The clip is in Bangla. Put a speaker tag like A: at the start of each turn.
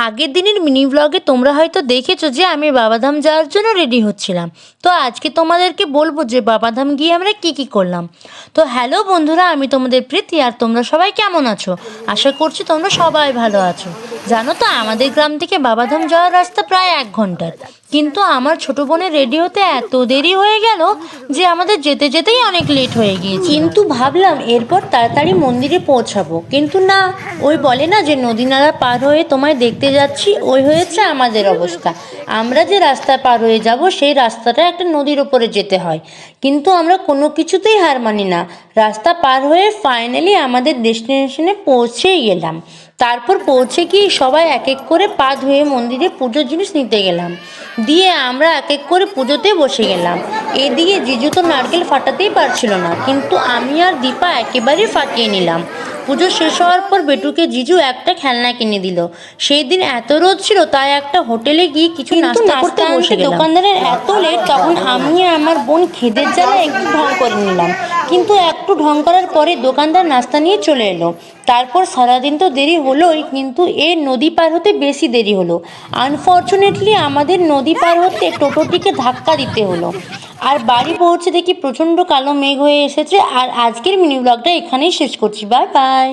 A: আগের দিনের মিনি ব্লগে তোমরা হয়তো দেখেছো যে আমি বাবাধাম যাওয়ার জন্য রেডি হচ্ছিলাম। তো আজকে তোমাদেরকে বলবো যে বাবাধাম গিয়ে আমরা কি করলাম। তো হ্যালো বন্ধুরা, আমি তোমাদের প্রীতি, আর তোমরা সবাই কেমন আছো? আশা করছি তোমরা সবাই ভালো আছো। জানো তো, আমাদের গ্রাম থেকে বাবাধাম যাওয়ার রাস্তা প্রায় 1 ঘন্টার, কিন্তু আমার ছোট বোনের রেডি হতে এত দেরি হয়ে গেল যে আমাদের যেতে যেতেই অনেক লেট হয়ে গিয়েছে। কিন্তু ভাবলাম এরপর তাড়াতাড়ি মন্দিরে পৌঁছাবো, কিন্তু না, ওই বলে না যে নদী নালা পার হয়ে তোমায় দেখতে যাচ্ছি, ওই হয়েছে আমাদের অবস্থা। আমরা যে রাস্তা পার হয়ে যাব সেই রাস্তাটা একটা নদীর ওপরে যেতে হয়, কিন্তু আমরা কোনো কিছুতেই হার মানি না। রাস্তা পার হয়ে ফাইনালি আমাদের ডেস্টিনেশনে পৌঁছেই গেলাম। তারপর পৌঁছে গিয়ে সবাই এক এক করে পা ধুয়ে মন্দিরে পুজোর জিনিস নিতে গেলাম, দিয়ে আমরা এক এক করে পুজোতে বসে গেলাম। এদিকে জিজু তো নারকেল ফাটাতেই পারছিল না, কিন্তু আমি আর দীপা একেবারে ফাটিয়ে নিলাম। পুজো শেষ হওয়ার পর বেটুকে জিজু একটা খেলনা কিনে দিল। সেই দিন এত রোদ ছিল, তাই একটা হোটেলে গিয়ে কিছু নাস্তা করতে বসে গেলাম। দোকানদারের এত লেট, তখন আমি আর আমার বোন খিদের জ্বালা একটু ঢং করে নিলাম, কিন্তু একটু ঢং করার পরে দোকানদার নাস্তা নিয়ে চলে এলো। তারপর সারাদিন তো দেরি হলোই, কিন্তু এই নদী পার হতে বেশি দেরি হলো। আনফর্চুনেটলি আমাদের নদী পার হতে টোটোটিকে ধাক্কা দিতে হলো, আর বাড়ি পৌঁছে দেখি প্রচণ্ড কালো মেঘ হয়ে এসেছে। আর আজকের মিনি ব্লগটা এখানেই শেষ করছি। Bye bye.